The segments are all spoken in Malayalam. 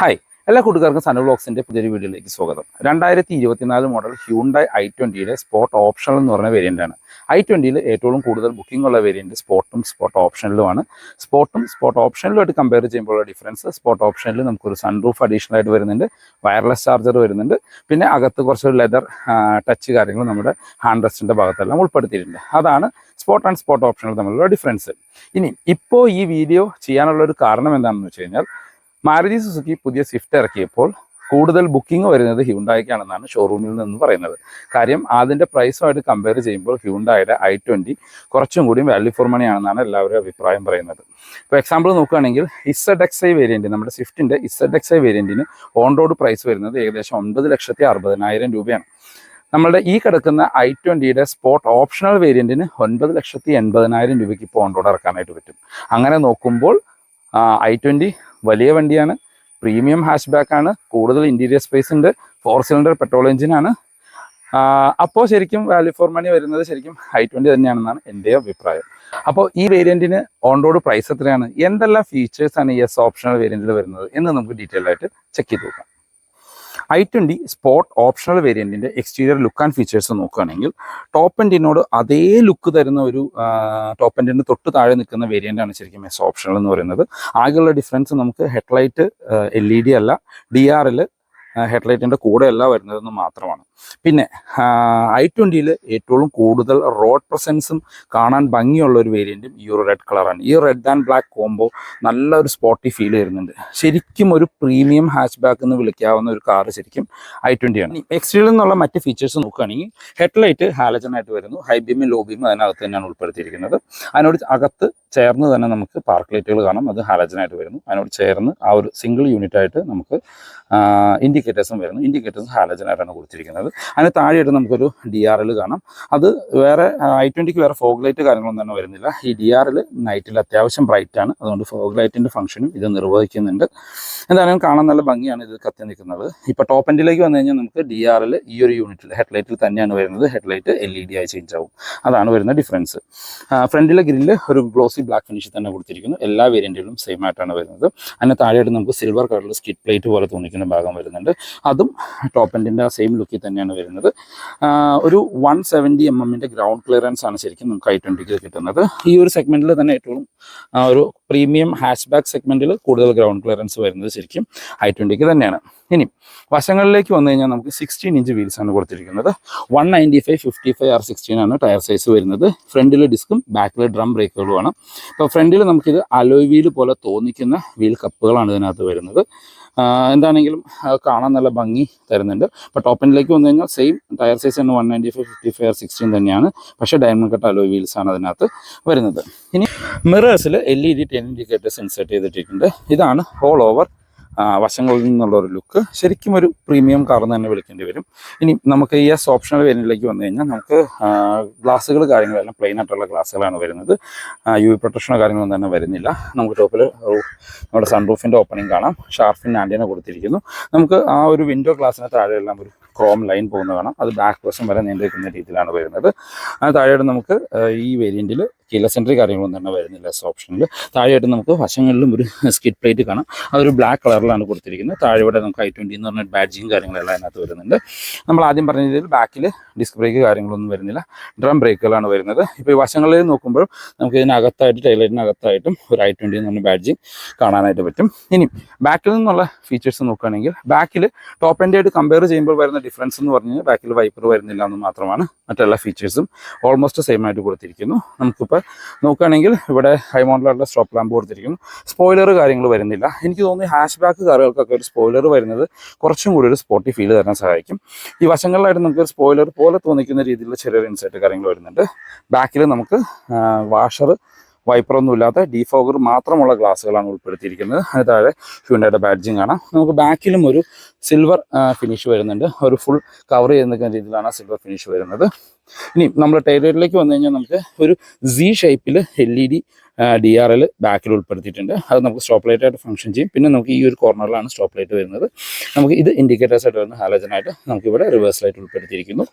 ഹായ്, എല്ലാ കൂട്ടുകാർക്കും സനു വ്ലോഗ്സിൻ്റെ പുതിയൊരു വീഡിയോയിലേക്ക് സ്വാഗതം. 2024 മോഡൽ ഹ്യൂണ്ടായി i20യുടെ സ്പോട്ട് ഓപ്ഷണൽ എന്ന് പറഞ്ഞ വേരിയൻ്റാണ്. i20യിൽ ഏറ്റവും കൂടുതൽ ബുക്കിംഗ് ഉള്ള വേരിയൻറ്റ് സ്പോട്ടും സ്പോട്ട് ഓപ്ഷനിലുമാണ്. സ്പോട്ടും സ്പോട്ട് ഓപ്ഷനിലുമായിട്ട് കമ്പയർ ചെയ്യുമ്പോഴുള്ള ഡിഫറൻസ്, സ്പോട്ട് ഓപ്ഷനിൽ നമുക്കൊരു സൺറൂഫ് അഡീഷണൽ ആയിട്ട് വരുന്നുണ്ട്, വയർലെസ് ചാർജർ വരുന്നുണ്ട്, പിന്നെ അകത്ത് കുറച്ച് ലെതർ ടച്ച് കാര്യങ്ങൾ നമ്മുടെ ഹാൻഡ് റെസ്റ്റിൻ്റെ ഭാഗത്തെല്ലാം ഉൾപ്പെടുത്തിയിട്ടുണ്ട്. അതാണ് സ്പോട്ട് ആൻഡ് സ്പോട്ട് ഓപ്ഷനിൽ തമ്മിലുള്ള ഡിഫറൻസ്. ഇനി ഇപ്പോൾ ഈ വീഡിയോ ചെയ്യാനുള്ള ഒരു കാരണം എന്താണെന്ന് വെച്ച് കഴിഞ്ഞാൽ, മാരുതി സുസുക്കി പുതിയ സ്വിഫ്റ്റ് ഇറക്കിയപ്പോൾ കൂടുതൽ ബുക്കിംഗ് വരുന്നത് ഹ്യൂണ്ടായിക്കാണെന്നാണ് ഷോറൂമിൽ നിന്ന് പറയുന്നത്. കാര്യം അതിൻ്റെ പ്രൈസുമായിട്ട് കമ്പയർ ചെയ്യുമ്പോൾ ഹ്യൂണ്ടായുടെ i20 കുറച്ചും കൂടി വാല്യൂ ഫോർ മണി ആണെന്നാണ് എല്ലാവരും അഭിപ്രായം പറയുന്നത്. ഇപ്പോൾ എക്സാമ്പിൾ നോക്കുകയാണെങ്കിൽ ZXi വേരിയൻറ്റ്, നമ്മുടെ സ്വിഫ്റ്റിൻ്റെ ZXi വേരിയൻറ്റിന് ഓൺ റോഡ് പ്രൈസ് വരുന്നത് ഏകദേശം 9,60,000 രൂപയാണ്. നമ്മളുടെ ഈ കിടക്കുന്ന i20യുടെ സ്പോട്ട് ഓപ്ഷണൽ വേരിയൻറ്റിന് 9,80,000 രൂപയ്ക്ക് ഇപ്പോൾ ഓൺ റോഡ് ഇറക്കാനായിട്ട് പറ്റും. അങ്ങനെ നോക്കുമ്പോൾ i20 വലിയ വണ്ടിയാണ്, പ്രീമിയം ഹാഷ് ബാക്കാണ്, കൂടുതൽ ഇൻറ്റീരിയർ സ്പേസ് ഉണ്ട്, 4 സിലിണ്ടർ പെട്രോൾ എഞ്ചിനാണ്. അപ്പോൾ ശരിക്കും വാല്യൂ ഫോർ മണി വരുന്നത് ശരിക്കും i20 തന്നെയാണെന്നാണ് എൻ്റെ അഭിപ്രായം. അപ്പോൾ ഈ വേരിയൻറ്റിന് ഓൺ റോഡ് പ്രൈസ് എത്രയാണ്, എന്തെല്ലാം ഫീച്ചേഴ്സാണ് ഈ ഓപ്ഷണൽ വേരിയൻറ്റിൽ വരുന്നത് എന്ന് നമുക്ക് ഡീറ്റെയിൽ ആയിട്ട് ചെക്ക് ചെയ്ത് നോക്കാം. i20 സ്പോട്ട് ഓപ്ഷണൽ വേരിയൻറ്റിൻ്റെ എക്സ്റ്റീരിയർ ലുക്ക് ആൻഡ് ഫീച്ചേഴ്സ് നോക്കുകയാണെങ്കിൽ, ടോപ്പ് എൻഡിനോട് അതേ ലുക്ക് തരുന്ന ഒരു ടോപ്പ് എൻഡിന് തൊട്ട് താഴെ നിൽക്കുന്ന വേരിയൻ്റാണ് ശരിക്കും ഓപ്ഷണൽ എന്ന് പറയുന്നത്. ആകെയുള്ള ഡിഫറൻസ് നമുക്ക് ഹെഡ്ലൈറ്റ് LED അല്ല, DRL ഹെഡ്ലൈറ്റിൻ്റെ കൂടെ അല്ല വരുന്നതെന്ന് മാത്രമാണ്. പിന്നെ i20യിൽ ഏറ്റവും കൂടുതൽ റോഡ് പ്രസൻസും കാണാൻ ഭംഗിയുള്ള ഒരു വേരിയൻറ്റും ഈ ഒരു റെഡ് കളറാണ്. ഈ റെഡ് ആൻഡ് ബ്ലാക്ക് കോംബോ നല്ലൊരു സ്പോട്ടി ഫീൽ വരുന്നുണ്ട്. ശരിക്കും ഒരു പ്രീമിയം ഹാച്ച് ബാക്ക് എന്ന് വിളിക്കാവുന്ന ഒരു കാറ് ശരിക്കും i20 ആണ്. എക്സ്റ്റീരിയൽ നിന്നുള്ള മറ്റ് ഫീച്ചേഴ്സ് നോക്കുകയാണെങ്കിൽ, ഹെഡ്ലൈറ്റ് ഹാലജനായിട്ട് വരുന്നു, ഹൈ ബീമും ലോ ബീമും അതിനകത്ത് തന്നെയാണ് ഉൾപ്പെടുത്തിയിരിക്കുന്നത്. അതിനോട് അകത്ത് ചേർന്ന് തന്നെ നമുക്ക് പാർക്ക് ലൈറ്റുകൾ കാണാം, അത് ഹാലജനായിട്ട് വരുന്നു. അതിനോട് ചേർന്ന് ആ ഒരു സിംഗിൾ യൂണിറ്റ് ആയിട്ട് നമുക്ക് ഇൻഡിക്കേറ്റേഴ്സും വരുന്നു. ഇൻഡിക്കേറ്റേഴ്സ് ഹാലജനായിട്ടാണ് കൊടുത്തിരിക്കുന്നത്. അതിന് താഴെയായിട്ട് നമുക്കൊരു DRL കാണാം. അത് വേറെ i20ക്ക് വേറെ ഫോഗ് ലൈറ്റ് കാര്യങ്ങളൊന്നും തന്നെ വരുന്നില്ല. ഈ DRL നൈറ്റിൽ അത്യാവശ്യം ബ്രൈറ്റ് ആണ്, അതുകൊണ്ട് ഫോഗ് ലൈറ്റിൻ്റെ ഫംഗ്ഷനും ഇത് നിർവഹിക്കുന്നുണ്ട്. എന്തായാലും കാണാൻ നല്ല ഭംഗിയാണ് ഇത് കത്തി നിൽക്കുന്നത്. ഇപ്പോൾ ടോപ്പ് എൻഡിലേക്ക് വന്നു കഴിഞ്ഞാൽ നമുക്ക് DRL ഈ ഒരു യൂണിറ്റിൽ ഹെഡ്ലൈറ്റിൽ തന്നെയാണ് വരുന്നത്. ഹെഡ്ലൈറ്റ് LED ആയി ചേഞ്ച് ആവും, അതാണ് വരുന്ന ഡിഫറൻസ്. ഫ്രണ്ടിലെ ഗ്രില്ല് ഒരു ഗ്ലോസി ബ്ലാക്ക് ഫിനിഷിൽ തന്നെ കൊടുത്തിരിക്കുന്നു. എല്ലാ വേരിയൻറ്റുകളും സെയിം ആയിട്ടാണ് വരുന്നത്. അതിന് താഴെയായിട്ട് നമുക്ക് സിൽവർ കളറിൽ സ്കിറ്റ് പ്ലേറ്റ് പോലെ തോന്നിക്കുന്ന ഭാഗം വരുന്നുണ്ട്. അതും ടോപ്പ് എൻഡിൻ്റെ ആ സെയിം ലുക്കിൽ തന്നെയാണ് വരുന്നത്. ഒരു 170 mm ഗ്രൗണ്ട് ക്ലിയറൻസ് ആണ് ശരിക്കും നമുക്ക് i20ക്ക് കിട്ടുന്നത്. ഈ ഒരു സെഗ്മെൻറ്റിൽ തന്നെ ഏറ്റവും ഒരു പ്രീമിയം ഹാച്ച് ബാക്ക് സെഗ്മെൻറ്റിൽ കൂടുതൽ ഗ്രൗണ്ട് ക്ലിയറൻസ് വരുന്നത് ശരിക്കും i20ക്ക് തന്നെയാണ്. ഇനി വശങ്ങളിലേക്ക് വന്നു കഴിഞ്ഞാൽ നമുക്ക് 16 ഇഞ്ച് വീൽസ് ആണ് കൊടുത്തിരിക്കുന്നത്. 195/55 ആണ് ടയർ സൈസ് വരുന്നത്. ഫ്രണ്ടിൽ ഡിസ്കും ബാക്കിൽ ഡ്രം ബ്രേക്കുകളുമാണ്. ഇപ്പോൾ ഫ്രണ്ടിൽ നമുക്കിത് അലോയ് വീൽ പോലെ തോന്നിക്കുന്ന വീൽ കപ്പുകളാണ് ഇതിനകത്ത് വരുന്നത്. എന്താണെങ്കിലും കാണാൻ നല്ല ഭംഗി തരുന്നുണ്ട്. ഇപ്പോൾ ടോപ്പ് എൻഡിലേക്ക് വന്നു കഴിഞ്ഞാൽ സെയിം ടയർ സൈസ് തന്നെ 195/55/16 തന്നെയാണ്, പക്ഷേ ഡയമണ്ട് കട്ട് അലോയ് വീൽസ് ആണ് അതിനകത്ത് വരുന്നത്. ഇനി മിറേഴ്സിൽ LED 10 ഇൻഡിക്കേറ്റേഴ്സ് ഇൻസേർട്ട് ചെയ്തിട്ടുണ്ട്. ഇതാണ് ഓൾ ഓവർ വശങ്ങളിൽ നിന്നുള്ളൊരു ലുക്ക്. ശരിക്കും ഒരു പ്രീമിയം കാർ എന്ന് തന്നെ വിളിക്കേണ്ടി വരും. ഇനി നമുക്ക് ഈ ഓപ്ഷണൽ വേരിയൻറ്റിലേക്ക് വന്നു കഴിഞ്ഞാൽ നമുക്ക് ഗ്ലാസ്സുകൾ കാര്യങ്ങളെല്ലാം പ്ലെയിൻ ആയിട്ടുള്ള ഗ്ലാസ്സുകളാണ് വരുന്നത്. UV പ്രൊട്ടക്ഷനോ കാര്യങ്ങളൊന്നും തന്നെ വരുന്നില്ല. നമുക്ക് ടോപ്പിൽ നമ്മുടെ സൺറൂഫിൻ്റെ ഓപ്പണിംഗ് കാണാം, ഷാർഫിൻ ആൻറ്റിന കൊടുത്തിരിക്കുന്നു. നമുക്ക് ആ ഒരു വിൻഡോ ഗ്ലാസ്സിന് താഴെയെല്ലാം ഒരു ക്രോം ലൈൻ പോകുന്നത് കാണാം. അത് ബാക്ക് വശം വരെ നീണ്ടിരിക്കുന്ന രീതിയിലാണ് വരുന്നത്. അത് താഴെയായിട്ട് നമുക്ക് ഈ വേരിയൻറ്റിൽ കീലെസ് എൻട്രി കാര്യങ്ങളൊന്നും തന്നെ വരുന്നില്ല. ഓപ്ഷനിൽ താഴെയായിട്ട് നമുക്ക് വശങ്ങളിലും ഒരു സ്കിഡ് പ്ലേറ്റ് കാണാം. അതൊരു ബ്ലാക്ക് കളറിലാണ് കൊടുത്തിരിക്കുന്നത്. താഴെയുടെ നമുക്ക് i20 എന്ന് പറഞ്ഞ ബാഡ്ജിങ് കാര്യങ്ങളെല്ലാം അതിനകത്ത് വരുന്നുണ്ട്. നമ്മൾ ആദ്യം പറഞ്ഞ രീതിയിൽ ബാക്കിൽ ഡിസ്ക് ബ്രേക്ക് കാര്യങ്ങളൊന്നും വരുന്നില്ല, ഡ്രം ബ്രേക്കുകളാണ് വരുന്നത്. ഇപ്പോൾ ഈ വശങ്ങളിൽ നോക്കുമ്പോൾ നമുക്ക് ഇതിനകത്തായിട്ട് ടൈലൈറ്റിനകത്തായിട്ടും ഒരു i20 എന്ന് പറഞ്ഞ ബാഡ്ജിങ് കാണാനായിട്ട് പറ്റും. ഇനി ബാക്കിൽ നിന്നുള്ള ഫീച്ചേഴ്സ് നോക്കുകയാണെങ്കിൽ, ബാക്കിൽ ടോപ്പ് എൻഡ് ആയിട്ട് കമ്പയർ ചെയ്യുമ്പോൾ വരുന്ന ഡിഫറൻസ് എന്ന് പറഞ്ഞു കഴിഞ്ഞാൽ ബാക്കിൽ വൈപ്പർ വരുന്നില്ല എന്ന് മാത്രമാണ്. മറ്റെല്ലാ ഫീച്ചേഴ്സും ഓൾമോസ്റ്റ് സെയിം ആയിട്ട് കൊടുത്തിരിക്കുന്നു. നമുക്കിപ്പോൾ നോക്കുകയാണെങ്കിൽ ഇവിടെ ഹൈ മോഡലുള്ള സ്റ്റോപ്പ് ലാമ്പ് കൊടുത്തിരിക്കുന്നു. സ്പോയിലർ കാര്യങ്ങൾ വരുന്നില്ല. എനിക്ക് തോന്നുന്നു ഹാഷ് ബാക്ക് കാറുകൾക്കൊക്കെ ഒരു സ്പോയിലർ വരുന്നത് കുറച്ചും കൂടി ഒരു സ്പോട്ടി ഫീൽ തരാൻ സഹായിക്കും. ഈ വശങ്ങളിലായിട്ട് നമുക്ക് സ്പോയിലർ പോലെ തോന്നിക്കുന്ന രീതിയിലുള്ള ചെറിയൊരു ഇൻസൈറ്റ് കാര്യങ്ങൾ വരുന്നുണ്ട്. ബാക്കിൽ നമുക്ക് വാഷർ വൈപ്പറൊന്നും ഇല്ലാത്ത ഡീഫോഗർ മാത്രമുള്ള ഗ്ലാസ്സുകളാണ് ഉൾപ്പെടുത്തിയിരിക്കുന്നത്. അതിന് താഴെ ഹ്യൂണ്ടായുടെ ബാഡ്ജിങ് കാണാം. നമുക്ക് ബാക്കിലും ഒരു സിൽവർ ഫിനിഷ് വരുന്നുണ്ട്. ഒരു ഫുൾ കവർ ചെയ്ത് നിൽക്കുന്ന രീതിയിലാണ് സിൽവർ ഫിനിഷ് വരുന്നത്. ഇനി നമ്മൾ ടൈലറിലേക്ക് വന്നു കഴിഞ്ഞാൽ നമുക്ക് ഒരു Z ഷേപ്പിൽ LED DRL ബാക്കിൽ ഉൾപ്പെടുത്തിയിട്ടുണ്ട്. അത് നമുക്ക് സ്റ്റോപ്പ് ലൈറ്റ് ആയിട്ട് ഫംഗ്ഷൻ ചെയ്യും. പിന്നെ നമുക്ക് ഈ ഒരു കോർണറിലാണ് സ്റ്റോപ്പ് ലൈറ്റ് വരുന്നത്. നമുക്ക് ഇത് ഇൻഡിക്കേറ്റേഴ്സ് ആയിട്ട് വരുന്ന ഹാലജനായിട്ട് നമുക്കിവിടെ റിവേഴ്സ് ലൈറ്റ് ഉൾപ്പെടുത്തിയിരിക്കുന്നു.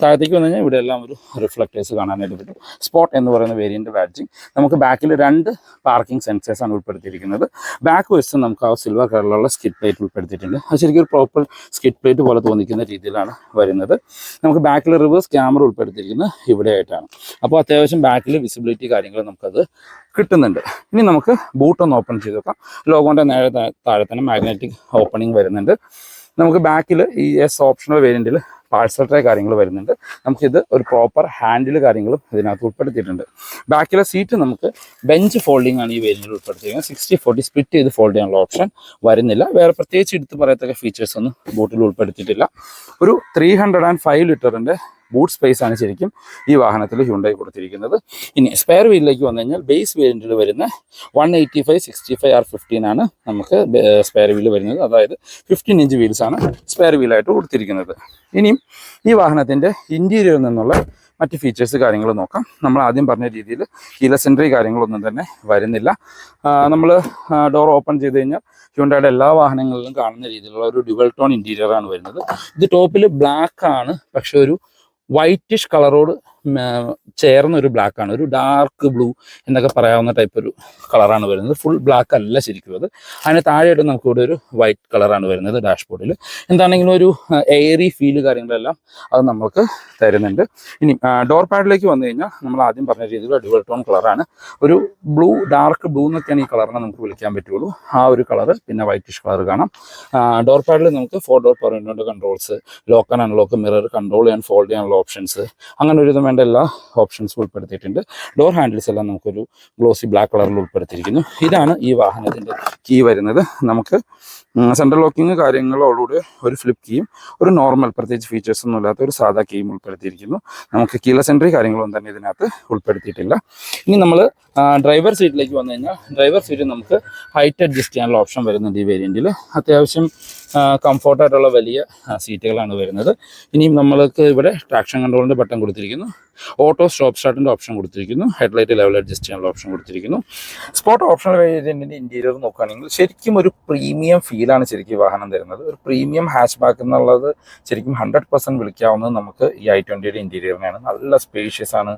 താഴത്തേക്ക് വന്നു കഴിഞ്ഞാൽ ഇവിടെ എല്ലാം ഒരു റിഫ്ലക്റ്റേഴ്സ് കാണാനായിട്ട് പറ്റും. സ്പോട്ട് എന്ന് പറയുന്ന വേരിയൻ്റ് ബാഡ്ജിങ് നമുക്ക് ബാക്കിൽ 2 പാർക്കിംഗ് സെൻസേഴ്സാണ് ഉൾപ്പെടുത്തിയിരിക്കുന്നത്. ബാക്ക് വശത്ത് നമുക്ക് ആ സിൽവർ കളറിലുള്ള സ്കിഡ് പ്ലേറ്റ് ഉൾപ്പെടുത്തിയിട്ടുണ്ട്. അത് ശരിക്കും ഒരു പ്രോപ്പർ സ്കിഡ് പ്ലേറ്റ് പോലെ തോന്നിക്കുന്ന രീതിയിലാണ് വരുന്നത്. നമുക്ക് ബാക്കിൽ റിവേഴ്സ് ക്യാമറ ഉൾപ്പെടുത്തിയിരിക്കുന്നത് ഇവിടെ ആയിട്ടാണ്. അപ്പോൾ അത്യാവശ്യം ബാക്കിൽ വിസിബിലിറ്റി കാര്യങ്ങൾ നമുക്കത് കിട്ടുന്നുണ്ട്. ഇനി നമുക്ക് ബൂട്ട് ഒന്ന് ഓപ്പൺ ചെയ്ത് നോക്കാം. ലോഗോൻ്റെ നേരെ താഴെ തന്നെ മാഗ്നറ്റിക് ഓപ്പണിംഗ് വരുന്നുണ്ട്. നമുക്ക് ബാക്കിൽ ഈ ഓപ്ഷണൽ വേരിയൻറ്റിൽ പാഴ്സൽ ട്രേ കാര്യങ്ങൾ വരുന്നുണ്ട്. നമുക്കിത് ഒരു പ്രോപ്പർ ഹാൻഡിൽ കാര്യങ്ങളും ഇതിനകത്ത് ഉൾപ്പെടുത്തിയിട്ടുണ്ട്. ബാക്കിലെ സീറ്റ് നമുക്ക് ബെഞ്ച് ഫോൾഡിംഗ് ആണ് ഈ വേരിയൻറ്റിൽ ഉൾപ്പെടുത്തിയിരിക്കുന്നത്. 60-40 സ്പ്ലിറ്റ് ചെയ്ത് ഫോൾഡ് ചെയ്യാനുള്ള ഓപ്ഷൻ വരുന്നില്ല. വേറെ പ്രത്യേകിച്ച് എടുത്ത് പറയത്തക്ക ഫീച്ചേഴ്സ് ഒന്നും ബൂട്ടിൽ ഉൾപ്പെടുത്തിയിട്ടില്ല. ഒരു 305 ലിറ്ററിൻ്റെ ബൂട്ട് സ്പേസ് ആണ് ശരിക്കും ഈ വാഹനത്തിൽ ഹ്യുണ്ടായി കൊടുത്തിരിക്കുന്നത്. ഇനി സ്പെയർ വീലിലേക്ക് വന്നു കഴിഞ്ഞാൽ ബേസ് വേരിയൻറ്റിൽ വരുന്ന 185/65R15 ആണ് നമുക്ക് സ്പെയർ വീല് വരുന്നത്. അതായത് 15 ഇഞ്ച് വീൽസാണ് സ്പെയർ വീലായിട്ട് കൊടുത്തിരിക്കുന്നത്. ഇനിയും ഈ വാഹനത്തിൻ്റെ ഇൻറ്റീരിയറിൽ നിന്നുള്ള മറ്റ് ഫീച്ചേഴ്സ് കാര്യങ്ങൾ നോക്കാം. നമ്മൾ ആദ്യം പറഞ്ഞ രീതിയിൽ കീലെസ് എൻട്രി കാര്യങ്ങളൊന്നും തന്നെ വരുന്നില്ല. നമ്മൾ ഡോർ ഓപ്പൺ ചെയ്ത് കഴിഞ്ഞാൽ ഹ്യുണ്ടായുടെ എല്ലാ വാഹനങ്ങളിലും കാണുന്ന രീതിയിലുള്ള ഒരു ഡ്യുവൽ ടോൺ ഇൻറ്റീരിയറാണ് വരുന്നത്. ഇത് ടോപ്പിൽ ബ്ലാക്ക് ആണ്, പക്ഷെ ഒരു വൈറ്റിഷ് കളറോട് ചേർന്ന ഒരു ബ്ലാക്കാണ്, ഒരു ഡാർക്ക് ബ്ലൂ എന്നൊക്കെ പറയാവുന്ന ടൈപ്പ് ഒരു കളറാണ് വരുന്നത്. ഫുൾ ബ്ലാക്ക് അല്ല ശരിക്കും അത്. അതിന് താഴെയായിട്ട് നമുക്കിവിടെ ഒരു വൈറ്റ് കളറാണ് വരുന്നത് ഡാഷ്ബോർഡിൽ. എന്താണെങ്കിലും ഒരു എയറി ഫീല് കാര്യങ്ങളെല്ലാം അത് നമുക്ക് തരുന്നുണ്ട്. ഇനി ഡോർ പാഡിലേക്ക് വന്നു കഴിഞ്ഞാൽ നമ്മൾ ആദ്യം പറഞ്ഞ രീതിയിലുള്ള ഡ്യുവൽ ടോൺ കളറാണ്. ഒരു ബ്ലൂ, ഡാർക്ക് ബ്ലൂ എന്നൊക്കെയാണ് ഈ കളറിനെ നമുക്ക് വിളിക്കാൻ പറ്റുള്ളൂ. ആ ഒരു കളറ്, പിന്നെ വൈറ്റിഷ് കളർ കാണാം. ഡോർ പാഡിൽ നമുക്ക് 4 ഡോർ പവർ വിൻഡോയുടെ controls, lock and unlock, mirror, control ചെയ്യാൻ ഫോൾഡ് ചെയ്യാനുള്ള ഓപ്ഷൻസ്, അങ്ങനെ ഒരു വിധം വേണ്ട എല്ലാ ഓപ്ഷൻസ് ഉൾപ്പെടുത്തിയിട്ടുണ്ട്. ഡോർ ഹാൻഡിൽസ് എല്ലാം നമുക്കൊരു ഗ്ലോസി ബ്ലാക്ക് കളറിൽ ഉൾപ്പെടുത്തിയിരിക്കുന്നു. ഇതാണ് ഈ വാഹനത്തിൻ്റെ കീ വരുന്നത്. നമുക്ക് സെൻട്രൽ ലോക്കിങ് കാര്യങ്ങളോടുകൂടി ഒരു ഫ്ലിപ്പ് കീയും ഒരു നോർമൽ പ്രത്യേകിച്ച് ഫീച്ചേഴ്സ് ഒന്നും ഇല്ലാത്ത ഒരു സാധാ കീയും ഉൾപ്പെടുത്തിയിരിക്കുന്നു. നമുക്ക് കീലെസ് എൻട്രി കാര്യങ്ങളൊന്നും തന്നെ ഇതിനകത്ത് ഉൾപ്പെടുത്തിയിട്ടില്ല. ഇനി നമ്മൾ ഡ്രൈവർ സീറ്റിലേക്ക് വന്നു കഴിഞ്ഞാൽ ഡ്രൈവർ സീറ്റിൽ നമുക്ക് ഹൈറ്റ് അഡ്ജസ്റ്റ് ചെയ്യാനുള്ള ഓപ്ഷൻ വരുന്നുണ്ട് ഈ വേരിയൻറ്റിൽ. അത്യാവശ്യം കംഫോർട്ടായിട്ടുള്ള വലിയ സീറ്റുകളാണ് വരുന്നത്. ഇനിയും നമ്മൾക്ക് ഇവിടെ ട്രാക്ഷൻ കൺട്രോളിൻ്റെ ബട്ടൺ കൊടുത്തിരിക്കുന്നു. ഓട്ടോ സ്റ്റോപ്പ് സ്റ്റാർട്ടിൻ്റെ ഓപ്ഷൻ കൊടുത്തിരിക്കുന്നു. ഹെഡ്ലൈറ്റ് ലെവൽ അഡ്ജസ്റ്റ് ചെയ്യാനുള്ള ഓപ്ഷൻ കൊടുത്തിരിക്കുന്നു. സ്പോട്ട് ഓപ്ഷണൽ വേരിയൻറ്റിൻ്റെ ഇൻറ്റീരിയർ നോക്കുകയാണെങ്കിൽ ശരിക്കും ഒരു പ്രീമിയം ഫീലാണ് ശരിക്കും ഈ വാഹനം തരുന്നത്. ഒരു പ്രീമിയം ഹാച്ച് ബാക്ക് എന്നുള്ളത് ശരിക്കും 100% വിളിക്കാവുന്നത് നമുക്ക് ഈ i20യുടെ ഇൻറ്റീരിയറിനെയാണ്. നല്ല സ്പേഷ്യസ് ആണ്,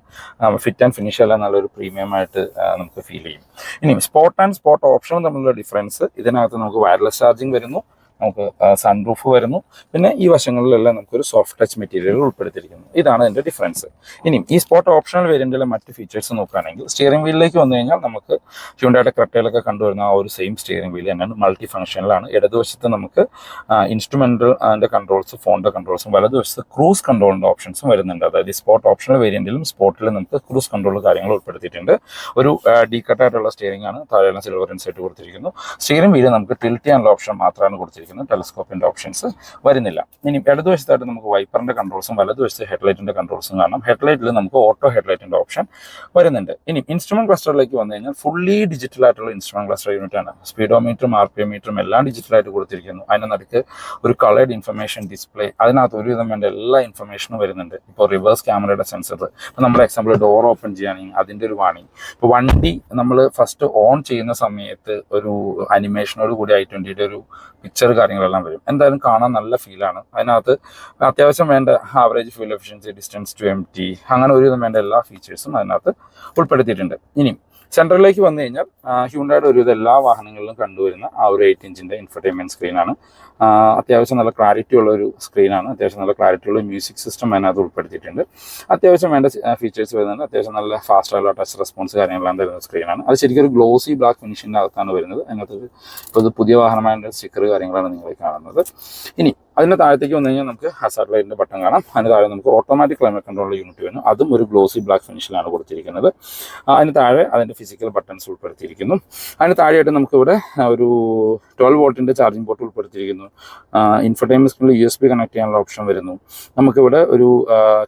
ഫിറ്റ് ആൻഡ് ഫിനിഷ് എല്ലാം നല്ലൊരു പ്രീമിയം ആയിട്ട് നമുക്ക് ഫീൽ ചെയ്യും. ഇനി സ്പോട്ട് ആൻഡ് സ്പോട്ട് ഓപ്ഷൻ തമ്മിലുള്ള ഡിഫറൻസ്, ഇതിനകത്ത് നമുക്ക് വയർലെസ് ചാർജിങ് വരുന്നു, നമുക്ക് സൺറൂഫ് വരുന്നു, പിന്നെ ഈ വശങ്ങളിലെല്ലാം നമുക്കൊരു സോഫ്റ്റ് ടച്ച് മെറ്റീരിയൽ ഉൾപ്പെടുത്തിയിരിക്കുന്നു. ഇതാണ് ഇതിൻ്റെ ഡിഫറൻസ്. ഇനി ഈ സ്പോട്ട് ഓപ്ഷണൽ വേരിയൻറ്റിലെ മറ്റ് ഫീച്ചേഴ്സ് നോക്കുകയാണെങ്കിൽ സ്റ്റിയറിംഗ് വീലിലേക്ക് വന്നു കഴിഞ്ഞാൽ നമുക്ക് ഹ്യുണ്ടായുടെ ക്രെറ്റയിലൊക്കെ കണ്ടുവരുന്ന ആ ഒരു സെയിം സ്റ്റിയറിംഗ് വീൽ തന്നെയാണ്, മൾട്ടി ഫംഗ്ഷനിലാണ്. ഇടതുവശത്ത് നമുക്ക് ഇൻസ്ട്രുമെൻ്റൽ അതിൻ്റെ കൺട്രോൾസ്, ഫോണിൻ്റെ കൺട്രോൾസും, വലതുവശത്ത് ക്രൂസ് കൺട്രോളിൻ്റെ ഓപ്ഷൻസും വരുന്നുണ്ട്. അതായത് ഈ സ്പോട്ട് ഓപ്ഷണൽ വേരിയൻറ്റിലും സ്പോട്ടിലും നമുക്ക് ക്രൂസ് കൺട്രോൾ കാര്യങ്ങൾ ഉൾപ്പെടുത്തിയിട്ടുണ്ട്. ഒരു ഡീകട്ടായിട്ടുള്ള സ്റ്റിയറിംഗ് ആണ്, താഴെയുള്ള സിൽവർ ഇൻസൈറ്റ് കൊടുത്തിരിക്കുന്നു. സ്റ്റിയറിംഗ് വീല് നമുക്ക് ടിൽറ്റ് ചെയ്യാനുള്ള ഓപ്ഷൻ മാത്രമാണ് കൊടുത്തിരിക്കുന്നത്. ടെലസ്കോപ്പിന്റെ ഓപ്ഷൻസ് വരുന്നില്ല. ഇനി ഇടതുവശത്തായിട്ട് നമുക്ക് വൈപ്പറിന്റെ കൺട്രോൾസും വലതുവശത്ത് ഹെഡ്ലൈറ്റിന്റെ കൺട്രോൾസും കാണാം. ഹെഡ്ലൈറ്റിൽ നമുക്ക് ഓട്ടോ ഹെഡ്ലൈറ്റിന്റെ ഓപ്ഷൻ വരുന്നുണ്ട്. ഇനി ഇൻസ്ട്രുമെന്റ് ക്ലസ്റ്ററിലേക്ക് വന്നു കഴിഞ്ഞാൽ ഫുള്ളി ഡിജിറ്റൽ ആയിട്ടുള്ള ഇൻസ്ട്രുമെന്റ് ക്ലസ്റ്റർ യൂണിറ്റ് ആണ്. സ്പീഡോമീറ്ററും RPM മീറ്ററും എല്ലാം ഡിജിറ്റലായിട്ട് കൊടുത്തിരിക്കുന്നു. അതിന് നടുക്ക് ഒരു കളേർഡ് ഇൻഫർമേഷൻ ഡിസ്പ്ലേ, അതിനകത്ത് ഒരുവിധം വേണ്ട എല്ലാ ഇൻഫർമേഷനും വരുന്നുണ്ട്. ഇപ്പോൾ റിവേഴ്സ് ക്യാമറയുടെ സെൻസർ, ഇപ്പോൾ നമ്മുടെ എക്സാമ്പിൾ ഡോർ ഓപ്പൺ ചെയ്യുകയാണെങ്കിൽ അതിൻ്റെ ഒരു വാണിംഗ്, ഇപ്പോൾ വണ്ടി നമ്മൾ ഫസ്റ്റ് ഓൺ ചെയ്യുന്ന സമയത്ത് ഒരു അനിമേഷനോട് കൂടി i20യുടെ ഒരു പിക്ചർ കാര്യങ്ങളെല്ലാം വരും. എന്തായാലും കാണാൻ നല്ല ഫീലാണ്. അതിനകത്ത് അത്യാവശ്യം വേണ്ട average fuel efficiency, distance to empty, അങ്ങനെ ഒരുവിധം വേണ്ട എല്ലാ ഫീച്ചേഴ്സും അതിനകത്ത് ഉൾപ്പെടുത്തിയിട്ടുണ്ട്. ഇനി സെൻട്രലിലേക്ക് വന്നു കഴിഞ്ഞാൽ ഹ്യുണ്ടായുടെ ഒരുവിധം എല്ലാ വാഹനങ്ങളിലും കണ്ടുവരുന്ന ആ ഒരു 8 ഇഞ്ചിൻ്റെ ഇൻഫർടൈൻമെൻറ്റ് സ്ക്രീനാണ്. അത്യാവശ്യം നല്ല ക്ലാരിറ്റി ഉള്ള ഒരു സ്ക്രീനാണ്. അത്യാവശ്യം നല്ല ക്ലാരിറ്റി ഉള്ള മ്യൂസിക് സിസ്റ്റം അതിനകത്ത് ഉൾപ്പെടുത്തിയിട്ടുണ്ട്. അത്യാവശ്യം വേണ്ട ഫീച്ചേഴ്സ് വരുന്നുണ്ട്. അത്യാവശ്യം നല്ല ഫാസ്റ്റ് ആയിട്ടുള്ള ടച്ച് റെസ്പോൺസ് കാര്യങ്ങളെല്ലാം തരുന്ന സ്ക്രീനാണ്. അത് ശരിക്കും ഒരു ഗ്ലോസി ബ്ലാക്ക് ഫിനിഷിൻ്റെ അകത്താണ് വരുന്നത്. അതിനകത്ത് ഇപ്പോൾ ഇത് പുതിയ വാഹനമായ സ്റ്റിക്കർ കാര്യങ്ങളാണ് നിങ്ങൾ കാണുന്നത്. ഇനി അതിൻ്റെ താഴത്തേക്ക് വന്നു കഴിഞ്ഞാൽ നമുക്ക് ഹസാർഡ് ലൈറ്റിൻ്റെ ബട്ടൺ കാണാം. അതിന് താഴെ നമുക്ക് ഓട്ടോമാറ്റിക് ക്ലൈമറ്റ് കൺട്രോൾ യൂണിറ്റ് വരുന്നു. അതും ഒരു ഗ്ലോസി ബ്ലാക്ക് ഫിനിഷിലാണ് കൊടുത്തിരിക്കുന്നത്. അതിന് താഴെ അതിൻ്റെ ഫിസിക്കൽ ബട്ടൺസ് ഉൾപ്പെടുത്തിയിരിക്കുന്നു. അതിന് താഴെയായിട്ട് നമുക്കിവിടെ ഒരു 12 വോൾട്ടിൻ്റെ ചാർജിംഗ് പോർട്ട് ഉൾപ്പെടുത്തിയിരിക്കുന്നു. ഇൻഫർടൈൻമെന്റ് സ്ക്രീനിൽ USB കണക്ട് ചെയ്യാനുള്ള ഓപ്ഷൻ വരുന്നു. നമുക്കിവിടെ ഒരു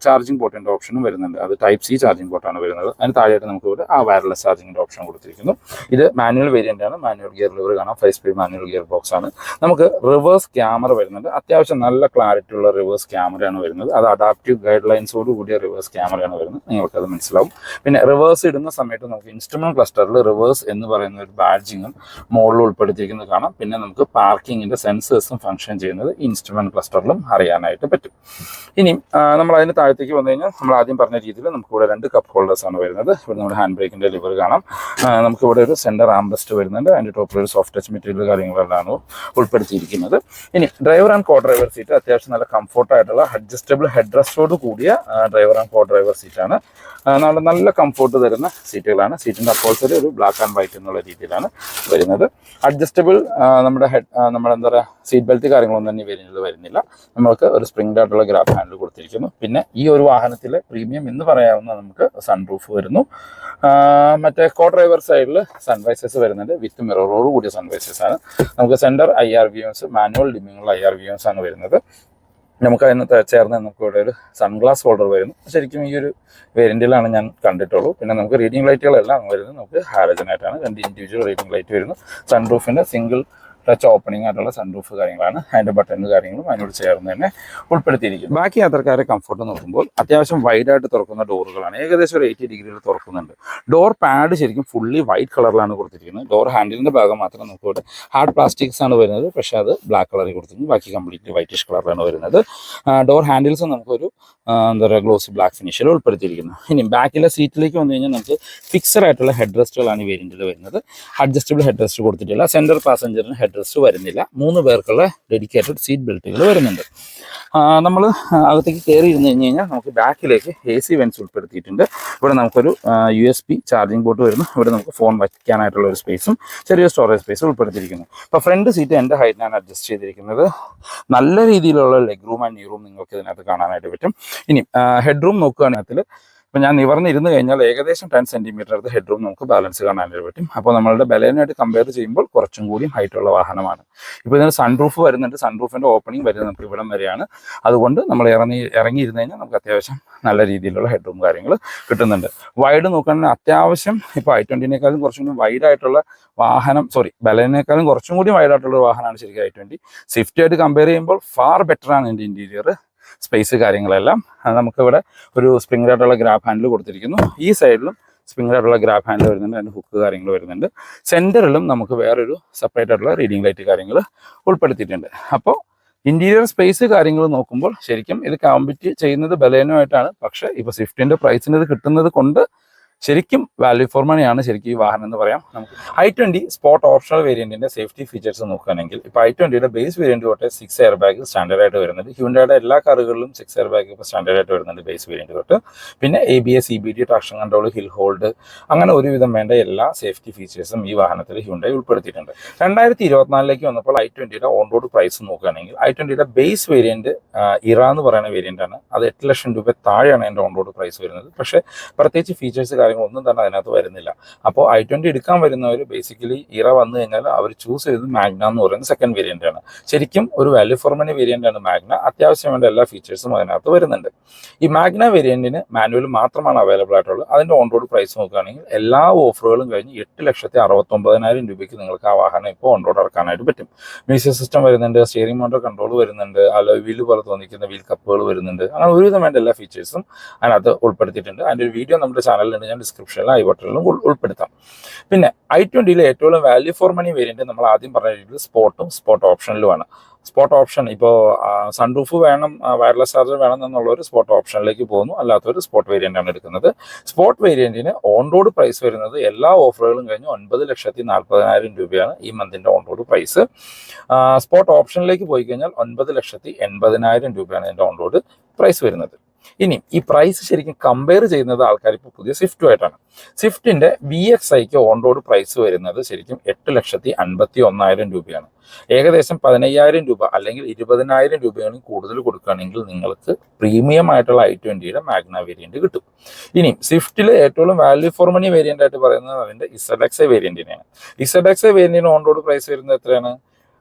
ചാർജിംഗ് പോർട്ടിൻ്റെ ഓപ്ഷനും വരുന്നുണ്ട്. അത് Type-C ചാർജിംഗ് പോർട്ടാണ് വരുന്നത്. അതിന് താഴെയായിട്ട് നമുക്കിവിടെ ആ വയർലെസ് ചാർജിങ്ങിൻ്റെ ഓപ്ഷൻ കൊടുത്തിരിക്കുന്നു. ഇത് മാനുവൽ വേരിയൻ്റ് ആണ്. മാനുവൽ ഗിയർ ലിവർ കാണാം. 5 സ്പീഡ് മാനുവൽ ഗിയർ ബോക്സ് ആണ്. നമുക്ക് റിവേഴ്സ് ക്യാമറ വരുന്നുണ്ട്. അത്യാവശ്യം നല്ല ക്ലാരിറ്റി ഉള്ള റിവേഴ്സ് ക്യാമറയാണ് വരുന്നത്. അത് അഡാപ്റ്റീവ് ഗൈഡ് ലൈൻസോട് കൂടിയ റിവേഴ്സ് ക്യാമറയാണ് വരുന്നത്. നിങ്ങൾക്കത് മനസ്സിലാവും. പിന്നെ റിവേഴ്സ് ഇടുന്ന സമയത്ത് നമുക്ക് ഇൻസ്ട്രുമെന്റ് ക്ലസ്റ്ററിൽ റിവേഴ്സ് എന്ന് പറയുന്ന ഒരു ബാഡ്ജിങ്ങും മോഡൽ ഉൾപ്പെടുത്തിയിരിക്കുന്നത് കാണാം. പിന്നെ നമുക്ക് പാർക്കിങ്ങിന്റെ സെൻസേഴ്സും ഫംഗ്ഷൻ ചെയ്യുന്നത് ഇൻസ്ട്രുമെന്റ് ക്ലസ്റ്ററിലും അറിയാനായിട്ട് പറ്റും. ഇനി നമ്മൾ അതിന് താഴത്തേക്ക് വന്നു കഴിഞ്ഞാൽ നമ്മൾ ആദ്യം പറഞ്ഞ രീതിയിൽ നമുക്കിവിടെ 2 കപ്പ് ഹോൾഡേഴ്സ് ആണ് വരുന്നത്. ഇവിടെ നമ്മുടെ ഹാൻഡ് ബ്രേക്കിന്റെ ലിവർ കാണാം. നമുക്കിവിടെ ഒരു സെന്റർ ആംബ്രസ്റ്റ് വരുന്നുണ്ട്. അതിന്റെ ടോപ്പിൽ ഒരു സോഫ്റ്റ് ടച്ച് മെറ്റീരിയൽ കാര്യങ്ങളെല്ലാം ഉൾപ്പെടുത്തിയിരിക്കുന്നത്. ഇനി driver and co driver seat അത്യാവശ്യം നല്ല കംഫോർട്ടായിട്ടുള്ള അഡ്ജസ്റ്റബിൾ ഹെഡ് റെസ്റ്റോട് കൂടിയ ഡ്രൈവർ ആൻഡ് കോ ഡ്രൈവർ സീറ്റാണ്. നല്ല കംഫോർട്ട് തരുന്ന സീറ്റുകളാണ്. സീറ്റിന്റെ അപ്പോൾസറി ഒരു ബ്ലാക്ക് ആൻഡ് വൈറ്റ് എന്നുള്ള രീതിയിലാണ് വരുന്നത്. അഡ്ജസ്റ്റബിൾ നമ്മുടെ എന്താ പറയുക സീറ്റ് ബെൽറ്റ് കാര്യങ്ങളൊന്നും തന്നെ വരുന്നില്ല. നമുക്ക് ഒരു സ്പ്രിംഗ് ആയിട്ടുള്ള ഗ്രാബ് ഹാൻഡിൽ കൊടുത്തിരിക്കുന്നു. പിന്നെ ഈ ഒരു വാഹനത്തിലെ പ്രീമിയം എന്ന് പറയാവുന്ന നമുക്ക് സൺറൂഫ് വരുന്നു. മറ്റേ കോ ഡ്രൈവർ സൈഡിൽ സൺവൈസേഴ്സ് വരുന്നുണ്ട്. വിത്ത് മിററോട് കൂടിയ സൺവൈസേഴ്സ് ആണ്. നമുക്ക് സെന്റർ IRVMs മാനുവൽ ഡിമ്മിങ്ങുള്ള IRVMs ആണ് വരുന്നത്. നമുക്ക് അതിന് ചേർന്ന് നമുക്ക് ഇവിടെ ഒരു സൺഗ്ലാസ് ഹോൾഡർ വരുന്നു. ശരിക്കും ഈ ഒരു വേരിയന്റിലാണ് ഞാൻ കണ്ടിട്ടുള്ളൂ. പിന്നെ നമുക്ക് റീഡിംഗ് ലൈറ്റുകളെല്ലാം വരുന്നത് നമുക്ക് ഹാലജൻ ആയിട്ടാണ്. 2 ഇൻഡിവിജ്വൽ റീഡിംഗ് ലൈറ്റ് വരുന്നു. സൺറൂഫിന്റെ സിംഗിൾ ടച്ച് ഓപ്പണിംഗ് ആയിട്ടുള്ള സൺറൂഫ് കാര്യങ്ങളാണ്. അതിൻ്റെ ബട്ടൺ കാര്യങ്ങളും അതിനോട് ചേർന്ന് തന്നെ ഉൾപ്പെടുത്തിയിരിക്കുന്നു. ബാക്കി യാത്രക്കാരെ കംഫർട്ട് നോക്കുമ്പോൾ അത്യാവശ്യം വൈഡായിട്ട് തുറക്കുന്ന ഡോറുകളാണ്. ഏകദേശം ഒരു 80 ഡിഗ്രിയിൽ തുറക്കുന്നുണ്ട്. ഡോർ പാഡ് ശരിക്കും ഫുള്ളി വൈറ്റ് കളറിലാണ് കൊടുത്തിരിക്കുന്നത്. ഡോർ ഹാൻഡിലിൻ്റെ ഭാഗം മാത്രം നമുക്ക് ഇവിടെ ഹാർഡ് പ്ലാസ്റ്റിക്സ് ആണ് വരുന്നത്. പക്ഷേ അത് ബ്ലാക്ക് കളറിൽ കൊടുത്തിരിക്കുന്നു. ബാക്കി കംപ്ലീറ്റ്ലി വൈറ്റിഷ് കളറിലാണ് വരുന്നത്. ഡോർ ഹാൻഡിൽസ് നമുക്കൊരു എന്താ പറയുക ഗ്ലോസി ബ്ലാക്ക് ഫിനിഷിൽ ഉൾപ്പെടുത്തിയിരിക്കുന്നു. ഇനി ബാക്കിലെ സീറ്റിലേക്ക് വന്നു കഴിഞ്ഞാൽ നമുക്ക് ഫിക്സഡ് ആയിട്ടുള്ള ഹെഡ് റെസ്റ്റുകളാണ് ഈ വേരിയന്റിൽ വരുന്നത്. അഡ്ജസ്റ്റബിൾ ഹെഡ് റെസ്റ്റ് കൊടുത്തിട്ടില്ല. സെന്റർ പാസഞ്ചറിന് ഹെഡ് റെസ്റ്റ് വരുന്നില്ല. 3 പേർക്കുള്ള ഡെഡിക്കേറ്റഡ് സീറ്റ് ബെൽറ്റുകൾ വരുന്നുണ്ട്. നമ്മൾ അകത്തേക്ക് കയറി ഇരുന്ന് കഴിഞ്ഞാൽ നമുക്ക് ബാക്കിലേക്ക് AC വെൻസ് ഉൾപ്പെടുത്തിയിട്ടുണ്ട്. ഇവിടെ നമുക്കൊരു USB ചാർജിങ് പോർട്ട് വരുന്നു. ഇവിടെ നമുക്ക് ഫോൺ വയ്ക്കാനായിട്ടുള്ള ഒരു സ്പേസും ചെറിയ സ്റ്റോറേജ് സ്പേസും ഉൾപ്പെടുത്തിയിരിക്കുന്നു. ഇപ്പോൾ ഫ്രണ്ട് സീറ്റ് എൻ്റെ ഹൈറ്റിനാണ് അഡ്ജസ്റ്റ് ചെയ്തിരിക്കുന്നത്. നല്ല രീതിയിലുള്ള ലെഗ് റൂം ആൻഡ് നീ റൂം നിങ്ങൾക്ക് ഇതിനകത്ത് കാണാനായിട്ട് പറ്റും. ഇനി ഹെഡ് റൂം നോക്കുകയാണെങ്കിൽ ഇപ്പം ഞാൻ നിവർന്നിരുന്ന് കഴിഞ്ഞാൽ ഏകദേശം 10 സെൻറ്റിമീറ്റർ അടുത്ത് ഹെഡ് റൂം നമുക്ക് ബാലൻസ് കാണാനായിട്ട് പറ്റും. അപ്പോൾ നമ്മളുടെ ബലേനായിട്ട് കമ്പയർ ചെയ്യുമ്പോൾ കുറച്ചും കൂടി ഹൈറ്റുള്ള വാഹനമാണ്. ഇപ്പോൾ ഇതിന് സൺറൂഫ് വരുന്നുണ്ട്. സൺറൂഫിൻ്റെ ഓപ്പണിംഗ് വരുന്നത് നമുക്ക് ഇവിടം വരെയാണ്. അതുകൊണ്ട് നമ്മൾ ഇറങ്ങിയിരുന്ന് കഴിഞ്ഞാൽ നമുക്ക് അത്യാവശ്യം നല്ല രീതിയിലുള്ള ഹെഡ് റൂം കാര്യങ്ങൾ കിട്ടുന്നുണ്ട്. വൈഡ് നോക്കുകയാണെങ്കിൽ അത്യാവശ്യം ഇപ്പോൾ i20നേക്കാളും കുറച്ചും കൂടി വൈഡായിട്ടുള്ള വാഹനം ബലേനേക്കാളും കുറച്ചും കൂടി വൈഡായിട്ടുള്ള വാഹനമാണ് ശരിക്കും i20. സ്വിഫ്റ്റുമായിട്ട് കമ്പയർ ചെയ്യുമ്പോൾ ഫാർ ബെറ്ററാണ് എൻ്റെ ഇൻറ്റീരിയർ സ്പേസ് കാര്യങ്ങളെല്ലാം. നമുക്കിവിടെ ഒരു സ്പ്രിംഗ് ആയിട്ടുള്ള ഗ്രാബ് ഹാൻഡിൽ കൊടുത്തിരിക്കുന്നു. ഈ സൈഡിലും സ്പ്രിംഗ് ആയിട്ടുള്ള ഗ്രാബ് ഹാൻഡിൽ വരുന്നുണ്ട്. അതിൻ്റെ ഹുക്ക് കാര്യങ്ങൾ വരുന്നുണ്ട്. സെൻറ്ററിലും നമുക്ക് വേറൊരു സെപ്പറേറ്റ് ആയിട്ടുള്ള റീഡിംഗ് ലൈറ്റ് കാര്യങ്ങൾ ഉൾപ്പെടുത്തിയിട്ടുണ്ട്. അപ്പോൾ ഇന്റീരിയർ സ്പേസ് കാര്യങ്ങൾ നോക്കുമ്പോൾ ശരിക്കും ഇത് കോമ്പറ്റ് ചെയ്യുന്നത് ബലേനോ ആയിട്ടാണ്. പക്ഷേ ഇപ്പോൾ സ്വിഫ്റ്റിൻ്റെ പ്രൈസിന് ഇത് കിട്ടുന്നത് കൊണ്ട് ശരിക്കും വാല്യൂ ഫോർ മണിയാണ് ശരിക്കും ഈ വാഹനം എന്ന് പറയാം. നമുക്ക് i20 സ്പോർട്ട് ഓപ്ഷണൽ വേരിയന്റിന്റെ സേഫ്റ്റി ഫീച്ചേഴ്സ് നോക്കുകയാണെങ്കിൽ ഇപ്പോൾ i20യുടെ ബേസ് വേരിയന്റ് തൊട്ട് 6 എയർ ബാഗ് സ്റ്റാൻഡേർഡ് ആയിട്ട് വരുന്നുണ്ട്. ഹ്യുണ്ടായുടെ എല്ലാ കാറുകളിലും 6 എയർ ബാഗ് ഇപ്പോൾ സ്റ്റാൻഡേർഡ് ആയിട്ട് വരുന്നുണ്ട് ബേസ് വേരിയന്റ് തൊട്ട്. പിന്നെ ABS EBD traction control hill hold അങ്ങനെ ഒരുവിധം വേണ്ട എല്ലാ സേഫ്റ്റി ഫീച്ചേഴ്സും ഈ വാഹനത്തിൽ ഹ്യുണ്ടായി ഉൾപ്പെടുത്തിയിട്ടുണ്ട്. 2024 വന്നപ്പോൾ i20യുടെ ഓൺ റോഡ് പ്രൈസ് നോക്കുകയാണെങ്കിൽ i20യുടെ ബേസ് വേരിയന്റ് ഇറ എന്ന് പറയുന്ന വേരിയന്റ് ആണ്. അത് 8 ലക്ഷം രൂപ താഴെയാണ് എൻ്റെ ഓൺ റോഡ് പ്രൈസ് വരുന്നത്. പക്ഷേ പ്രത്യേകിച്ച് ഫീച്ചേഴ്സ് ഒന്നും തന്നെ അതിനകത്ത് വരുന്നില്ല. അപ്പോൾ i20 എടുക്കാൻ വരുന്നവർ ബേസിക്കലി ഇറ വന്നു കഴിഞ്ഞാൽ അവർ ചൂസ് ചെയ്തത് മാഗ്ന എന്ന് പറയുന്ന സെക്കൻഡ് വേരിയന്റ് ആണ്. ശരിക്കും ഒരു വാല്യൂ ഫോർ മണി വേരിയന്റ് ആണ് മാഗ്ന. അത്യാവശ്യം വേണ്ട എല്ലാ ഫീച്ചേഴ്സും അതിനകത്ത് വരുന്നുണ്ട്. ഈ മാഗ്ന വേരിയന്റിന് മാനുവൽ മാത്രമാണ് അവൈലബിൾ ആയിട്ടുള്ളത്. അതിന്റെ ഓൺ റോഡ് പ്രൈസ് നോക്കുകയാണെങ്കിൽ എല്ലാ ഓഫറുകളും കഴിഞ്ഞ് 8,69,000 രൂപയ്ക്ക് നിങ്ങൾക്ക് ആ വാഹനം ഇപ്പോൾ ഓൺ റോഡ് ഇറക്കാനായിട്ട് പറ്റും. മ്യൂസിക് സിസ്റ്റം വരുന്നുണ്ട്, സ്റ്റിയറിംഗ് മോട്ടോർ കൺട്രോൾ വരുന്നുണ്ട്, അല്ല വീല് പോലെ തോന്നിക്കുന്ന വീൽ കപ്പുകൾ വരുന്നുണ്ട്. അങ്ങനെ ഒരുവിധം വേണ്ട എല്ലാ ഫീച്ചേഴ്സും അതിനകത്ത് ഉൾപ്പെടുത്തിയിട്ടുണ്ട്. അതിൻ്റെ ഒരു വീഡിയോ നമ്മുടെ ചാനലിലുണ്ട്. ഞാൻ ഡിസ്ക്രിപ്ഷനിലും ഐ ബട്ടണിലും ഉൾപ്പെടുത്താം. പിന്നെ i20യിലെ ഏറ്റവും വാല്യൂ ഫോർ മണി വേരിയന്റ് നമ്മൾ ആദ്യം പറഞ്ഞ രീതിയിൽ സ്പോർട്ടും സ്പോർട്ട് ഓപ്ഷനിലുമാണ്. സ്പോർട്ട് ഓപ്ഷൻ ഇപ്പോൾ സൺറൂഫ് വേണം, വയർലെസ് ചാർജർ വേണം എന്നുള്ളൊരു സ്പോർട്ട് ഓപ്ഷനിലേക്ക് പോകുന്നു. അല്ലാത്തൊരു സ്പോർട്ട് വേരിയന്റ് ആണ് എടുക്കുന്നത്. സ്പോർട്ട് വേരിയന്റിന് ഓൺ റോഡ് പ്രൈസ് വരുന്നത് എല്ലാ ഓഫറുകളും കഴിഞ്ഞ് 9,40,000 രൂപയാണ് ഈ മന്തിന്റെ ഓൺ റോഡ് പ്രൈസ്. സ്പോർട്ട് ഓപ്ഷനിലേക്ക് പോയി കഴിഞ്ഞാൽ 9,80,000 രൂപയാണ് എൻ്റെ ഓൺ റോഡ് പ്രൈസ് വരുന്നത്. ഇനി ഈ പ്രൈസ് ശരിക്കും കമ്പയർ ചെയ്യുന്നത് ആൾക്കാർ ഇപ്പോൾ പുതിയ സ്വിഫ്റ്റുമായിട്ടാണ്. സ്വിഫ്റ്റിന്റെ VXIക്ക് ഓൺ റോഡ് പ്രൈസ് വരുന്നത് ശരിക്കും 8,51,000 രൂപയാണ്. ഏകദേശം 15,000 രൂപ അല്ലെങ്കിൽ 20,000 രൂപയാണ് കൂടുതൽ കൊടുക്കുകയാണെങ്കിൽ നിങ്ങൾക്ക് പ്രീമിയം ആയിട്ടുള്ള i20യുടെ മാഗ്ന വേരിയന്റ് കിട്ടും. ഇനി സ്വിഫ്റ്റിൽ ഏറ്റവും വാല്യൂ ഫോർ മണി വേരിയന്റ് ആയിട്ട് പറയുന്നത് അതിന്റെ ZXi വേരിയന്റിനെയാണ്. ZXi വേരിയന്റിന് ഓൺ റോഡ് പ്രൈസ് വരുന്നത് എത്രയാണ്?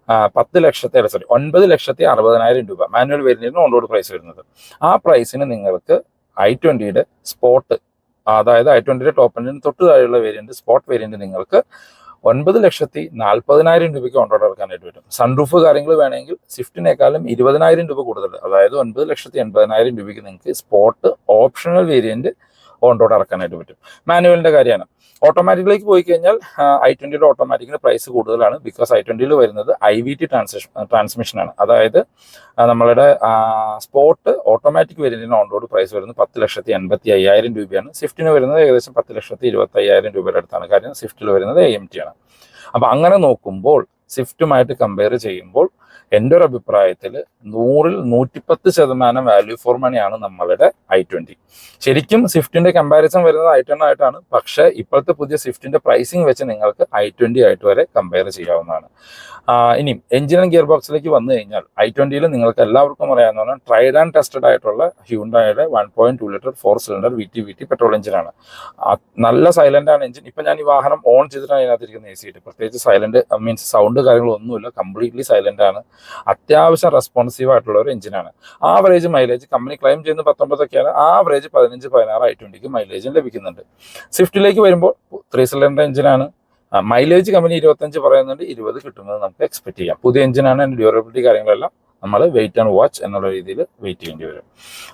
9,60,000 രൂപ മാനുവൽ വേരിയന്റിന് ഓൺ റോഡ് പ്രൈസ് വരുന്നത്. ആ പ്രൈസിന് നിങ്ങൾക്ക് i20യുടെ സ്പോർട്ട്, അതായത് i20യുടെ ടോപ്പ് എൻഡിന് തൊട്ട് താഴെയുള്ള വേരിയന്റ് സ്പോർട്ട് വേരിയന്റ് നിങ്ങൾക്ക് 9,40,000 രൂപയ്ക്ക് ഓൺ റോഡ് ഇറക്കാനായിട്ട് പറ്റും. സൺറൂഫ് കാര്യങ്ങൾ വേണമെങ്കിൽ സ്വിഫ്റ്റിനേക്കാളും 20,000 രൂപ കൂടുതൽ, അതായത് 9,80,000 രൂപയ്ക്ക് നിങ്ങൾക്ക് Sportz optional variant on road ഇറക്കാനായിട്ട് പറ്റും. മാനുവലിന്റെ കാര്യമാണ്. ഓട്ടോമാറ്റിക്കിലേക്ക് പോയി കഴിഞ്ഞാൽ i20യുടെ ഓട്ടോമാറ്റിക്കിന് പ്രൈസ് കൂടുതലാണ്. ബിക്കോസ് i20യിൽ വരുന്നത് IVT ട്രാൻസ്മിഷനാണ്. അതായത് നമ്മളുടെ സ്പോട്ട് ഓട്ടോമാറ്റിക് വേരിയന്റിന് ഓൺ റോഡ് പ്രൈസ് വരുന്നത് 10,85,000 രൂപയാണ്. സ്വിഫ്റ്റിന് വരുന്നത് ഏകദേശം 10,25,000 രൂപയുടെ അടുത്താണ്. കാര്യം സ്വിഫ്റ്റിൽ വരുന്നത് AMT ആണ്. അപ്പം അങ്ങനെ നോക്കുമ്പോൾ സ്വിഫ്റ്റുമായിട്ട് കമ്പയർ ചെയ്യുമ്പോൾ എൻ്റെ ഒരു അഭിപ്രായത്തിൽ 100-ൽ 110% വാല്യൂ ഫോർ മണിയാണ് നമ്മളുടെ i20. ശരിക്കും സ്വിഫ്റ്റിന്റെ കമ്പാരിസൺ വരുന്നത് i10 ആയിട്ടാണ്. പക്ഷേ ഇപ്പോഴത്തെ പുതിയ സ്വിഫ്റ്റിന്റെ പ്രൈസിങ് വെച്ച് നിങ്ങൾക്ക് i20 ആയിട്ട് വരെ കമ്പയർ ചെയ്യാവുന്നതാണ്. ഇനിയും എഞ്ചിൻ ആൻഡ് ഗിയർ ബോക്സിലേക്ക് വന്നു കഴിഞ്ഞാൽ i20യിൽ നിങ്ങൾക്ക് എല്ലാവർക്കും അറിയാവുന്നതാണ് ട്രൈഡ് ആൻഡ് ടെസ്റ്റഡ് ആയിട്ടുള്ള ഹ്യൂണ്ടായുടെ 1.2 ലിറ്റർ 4 സിലിണ്ടർ VT പെട്രോൾ എഞ്ചിനാണ്. നല്ല സൈലന്റ് ആണ് എഞ്ചിൻ. ഇപ്പം ഞാൻ ഈ വാഹനം ഓൺ ചെയ്തിട്ടാണ് അതിനകത്തിരിക്കുന്ന AC ഇട്ട്. പ്രത്യേകിച്ച് സൈലന്റ് മീൻസ് സൗണ്ട് കാര്യങ്ങളൊന്നുമില്ല, കംപ്ലീറ്റ്ലി സൈലന്റ് ആണ്. അത്യാവശ്യം റെസ്പോൺസീവ് ആയിട്ടുള്ള ഒരു എഞ്ചിനാണ്. ആവറേജ് മൈലേജ് കമ്പനി ക്ലെയിം ചെയ്യുന്ന 19 ആവറേജ് 15-16 i20ക്ക് മൈലേജും ലഭിക്കുന്നുണ്ട്. സ്വിഫ്റ്റിലേക്ക് വരുമ്പോൾ 3 സിലിണ്ടർ എഞ്ചിനാണ്. മൈലേജ് കമ്പനി 25 പറയുന്നുണ്ട്, 20 കിട്ടുന്നത് നമുക്ക് എക്സ്പെക്ട് ചെയ്യാം. പുതിയ എഞ്ചിനാണ്. അതിൻ്റെ ഡ്യൂറബിലിറ്റി കാര്യങ്ങളെല്ലാം നമ്മൾ വെയിറ്റ് ആൻഡ് വാച്ച് എന്നുള്ള രീതിയിൽ വെയിറ്റ് ചെയ്യേണ്ടി വരും.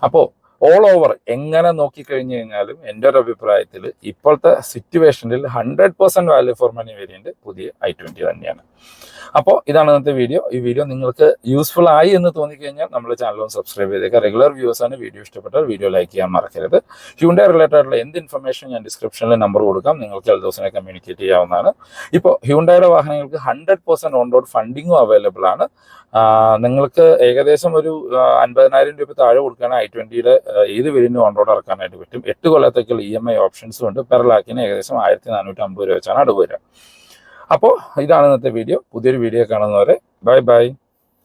അപ്പോൾ ഓൾ ഓവർ എങ്ങനെ നോക്കിക്കഴിഞ്ഞു കഴിഞ്ഞാലും എൻ്റെ ഒരു അഭിപ്രായത്തിൽ ഇപ്പോഴത്തെ സിറ്റുവേഷനിൽ 100% വാല്യൂ ഫോർ മണി വേരിയന്റ് പുതിയ i20 തന്നെയാണ്. അപ്പോൾ ഇതാണ് ഇന്നത്തെ വീഡിയോ. ഈ വീഡിയോ നിങ്ങൾക്ക് യൂസ്ഫുൾ ആയി എന്ന് തോന്നിക്കഴിഞ്ഞാൽ നമ്മുടെ ചാനൽ ഒന്ന് സബ്സ്ക്രൈബ് ചെയ്തേക്കുക. റെഗുലർ വ്യൂവേഴ്സ് ആണ്. വീഡിയോ ഇഷ്ടപ്പെട്ടാൽ വീഡിയോ ലൈക്ക് ചെയ്യാൻ മറക്കരുത്. ഹ്യൂണ്ടായി റിലേറ്റഡ് ആയിട്ടുള്ള എന്ത് ഇൻഫർമേഷൻ ഞാൻ ഡിസ്ക്രിപ്ഷനിൽ നമ്പർ കൊടുക്കാം, നിങ്ങൾക്ക് എൽദോസിനെ കമ്മ്യൂണിക്കേറ്റ് ചെയ്യാവുന്നതാണ്. ഇപ്പോൾ ഹ്യൂണ്ടായുടെ വാഹനങ്ങൾക്ക് 100% ഓൺ റോഡ് ഫണ്ടിങ്ങും അവൈലബിൾ ആണ്. നിങ്ങൾക്ക് ഏകദേശം ഒരു 50,000 രൂപ താഴെ കൊടുക്കുകയാണെങ്കിൽ i20യുടെ ഏത് വേരിയന്റും ഓൺ റോഡ് ഇറക്കാനായിട്ട് പറ്റും. 8 കൊല്ലത്തേക്കുള്ള EMI ഓപ്ഷൻസും ഉണ്ട്. പെർ ലാക്കിന് ഏകദേശം 1,450 രൂപ വെച്ചാണ് അടുപ്പ് വരിക. അപ്പോൾ ഇതാണ് ഇന്നത്തെ വീഡിയോ. പുതിയൊരു വീഡിയോ കാണുന്നവരെ ബൈ ബൈ.